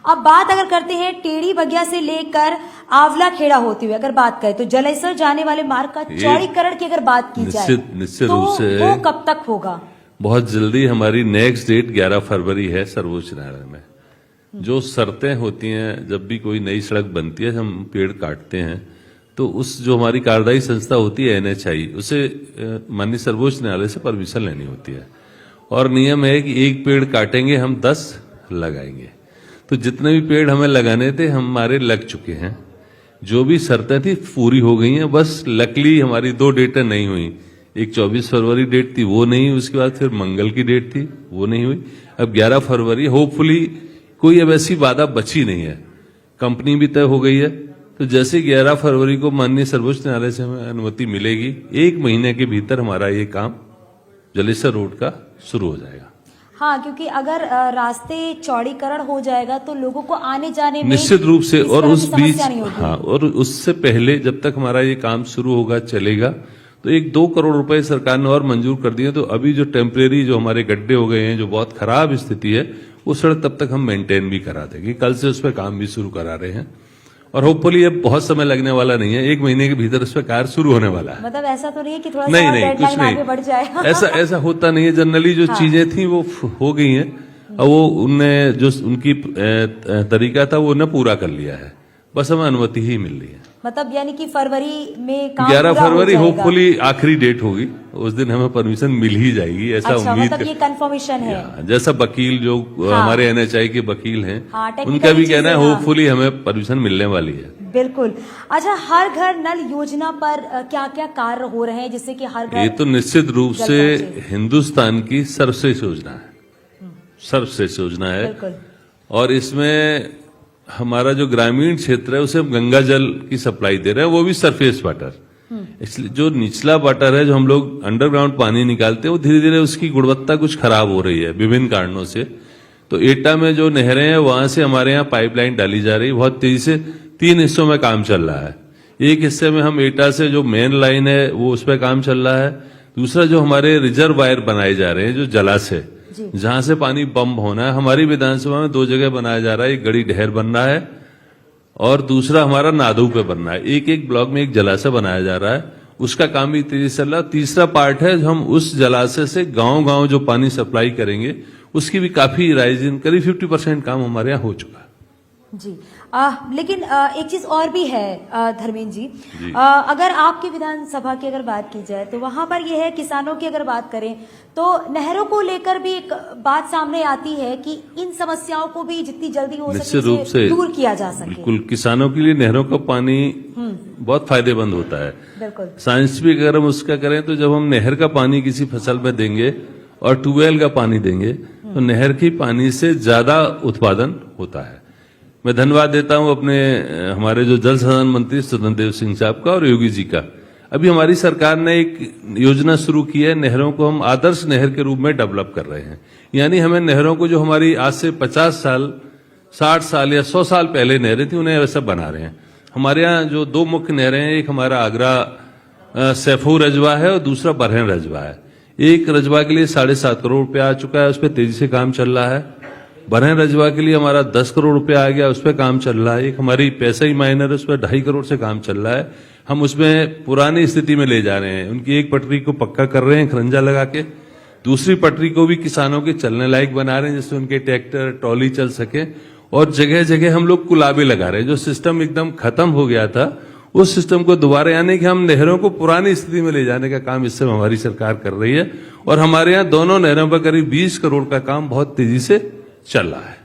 अब बात अगर करते हैं टेढ़ी बगिया से लेकर आंवला खेड़ा होते हुए अगर बात करें तो जलेसर जाने वाले मार्ग का चौड़ीकरण की अगर बात की जाए निश्चित तो रूप से वो कब तक होगा? बहुत जल्दी हमारी नेक्स्ट डेट 11 फरवरी है सर्वोच्च न्यायालय में। जो शर्तें होती हैं जब भी कोई नई सड़क बनती है, हम पेड़ काटते हैं तो उस जो हमारी कार्यदायी संस्था होती है NHAI, उसे माननीय सर्वोच्च न्यायालय से परमिशन लेनी होती है और नियम है कि एक पेड़ काटेंगे हम 10 लगाएंगे। तो जितने भी पेड़ हमें लगाने थे हमारे लग चुके हैं, जो भी शर्तें थी पूरी हो गई हैं। बस लकली हमारी 2 डेटें नहीं हुई, एक 24 फरवरी डेट थी वो नहीं हुई, उसके बाद फिर मंगल की डेट थी वो नहीं हुई, अब 11 फरवरी। होपफुली कोई अब ऐसी बाधा बची नहीं है, कंपनी भी तय हो गई है। तो जैसे 11 फरवरी को माननीय सर्वोच्च न्यायालय से हमें अनुमति मिलेगी, 1 महीने के भीतर हमारा ये काम जलेसर रोड का शुरू हो जाएगा। हाँ, क्योंकि अगर रास्ते चौड़ीकरण हो जाएगा तो लोगों को आने जाने में निश्चित रूप से, और उस बीच हाँ, और उससे पहले जब तक हमारा ये काम शुरू होगा चलेगा तो 1-2 करोड़ रुपए सरकार ने और मंजूर कर दिए। तो अभी जो टेम्परेरी जो हमारे गड्ढे हो गए हैं, जो बहुत खराब स्थिति है, वो सड़क तब तक हम मेंटेन भी करा देंगे। कल से उस पर काम भी शुरू करा रहे हैं और होपफुली ये बहुत समय लगने वाला नहीं है, 1 महीने के भीतर इस पर कार्य शुरू होने वाला है। मतलब ऐसा तो नहीं है कि थोड़ा नहीं, सा कुछ नहीं, आगे बढ़ जाए। ऐसा होता नहीं है। जनरली जो चीजें थी वो हो गई हैं और वो उनने जो उनकी तरीका था वो न पूरा कर लिया है, बस हमें अनुमति ही मिल रही है। मतलब यानी कि फरवरी में काम 11 फरवरी होपफुली आखिरी डेट होगी, उस दिन हमें परमिशन मिल ही जाएगी, ऐसा उम्मीद। मतलब ये कंफर्मेशन है। जैसा वकील जो हमारे NHAI के वकील हैं, उनका भी कहना है होपफुली हमें परमिशन मिलने वाली है। बिल्कुल। अच्छा, हर घर नल योजना पर क्या क्या कार्य हो रहे हैं जिससे कि हर घर? ये तो निश्चित रूप से हिंदुस्तान की सर्वश्रेष्ठ योजना है, सर्वश्रेष्ठ योजना है। और इसमें हमारा जो ग्रामीण क्षेत्र है उसे हम गंगा जल की सप्लाई दे रहे हैं, वो भी सरफेस वाटर। इसलिए जो निचला वाटर है, जो हम लोग अंडरग्राउंड पानी निकालते हैं, वो धीरे धीरे उसकी गुणवत्ता कुछ खराब हो रही है विभिन्न कारणों से। तो एटा में जो नहरें हैं वहां से हमारे यहाँ पाइपलाइन डाली जा रही है बहुत तेजी से। 3 हिस्सों में काम चल रहा है। एक हिस्से में हम एटा से जो मेन लाइन है वो उस पर काम चल रहा है। दूसरा जो हमारे रिजर्वायर बनाए जा रहे हैं, जो जलाशय जहां से पानी पंप होना है, हमारी विधानसभा में 2 जगह बनाया जा रहा है। एक गड़ी ढेर बन रहा है और दूसरा हमारा नादू पे बन रहा है। एक ब्लॉक में एक जलाशय बनाया जा रहा है, उसका काम भी तेजी से चल रहा है। तीसरा पार्ट है हम उस जलाशय से गांव-गांव जो पानी सप्लाई करेंगे उसकी भी काफी राइजिंग, करीब 50% काम हमारे यहाँ हो चुका है। जी। लेकिन एक चीज और भी है धर्मेंद्र जी, अगर आपकी विधानसभा की अगर बात की जाए तो वहां पर यह है, किसानों की अगर बात करें तो नहरों को लेकर भी एक बात सामने आती है कि इन समस्याओं को भी जितनी जल्दी हो सके दूर किया जा सके। बिल्कुल, किसानों के लिए नहरों का पानी बहुत फायदेमंद होता है। बिल्कुल। साइंटिफिक अगर हम उसका करें तो जब हम नहर का पानी किसी फसल में देंगे और ट्यूबवेल का पानी देंगे तो नहर की पानी से ज्यादा उत्पादन होता है। मैं धन्यवाद देता हूं अपने हमारे जो जल संसाधन मंत्री स्वतंत्र देव सिंह साहब का और योगी जी का। अभी हमारी सरकार ने एक योजना शुरू की है, नहरों को हम आदर्श नहर के रूप में डेवलप कर रहे हैं। यानी हमें नहरों को जो हमारी आज से 50 साल, 60 साल या 100 साल पहले नहरें थी, उन्हें वैसा बना रहे हैं। हमारे यहाँ जो 2 मुख्य नहरें हैं, एक हमारा आगरा सैफू रजवा है और दूसरा बरहन रजवा है। एक रजवा के लिए 7.5 करोड़ रुपया आ चुका है, उस पर तेजी से काम चल रहा है। बरहन रजवा के लिए हमारा 10 करोड़ रुपया आ गया, उस पर काम चल रहा है। एक हमारी पैसा ही माइनर है, उस पर 2.5 करोड़ से काम चल रहा है। हम उसमें पुरानी स्थिति में ले जा रहे हैं, उनकी एक पटरी को पक्का कर रहे हैं खरंजा लगा के, दूसरी पटरी को भी किसानों के चलने लायक बना रहे हैं जिससे उनके ट्रैक्टर ट्रॉली चल सके। और जगह जगह हम लोग कुलाबे लगा रहे हैं। जो सिस्टम एकदम खत्म हो गया था उस सिस्टम को दोबारा, यानी कि हम नहरों को पुरानी स्थिति में ले जाने का काम इस समय हमारी सरकार कर रही है। और हमारे यहाँ दोनों नहरों पर करीब 20 करोड़ का काम बहुत तेजी से चल रहा है।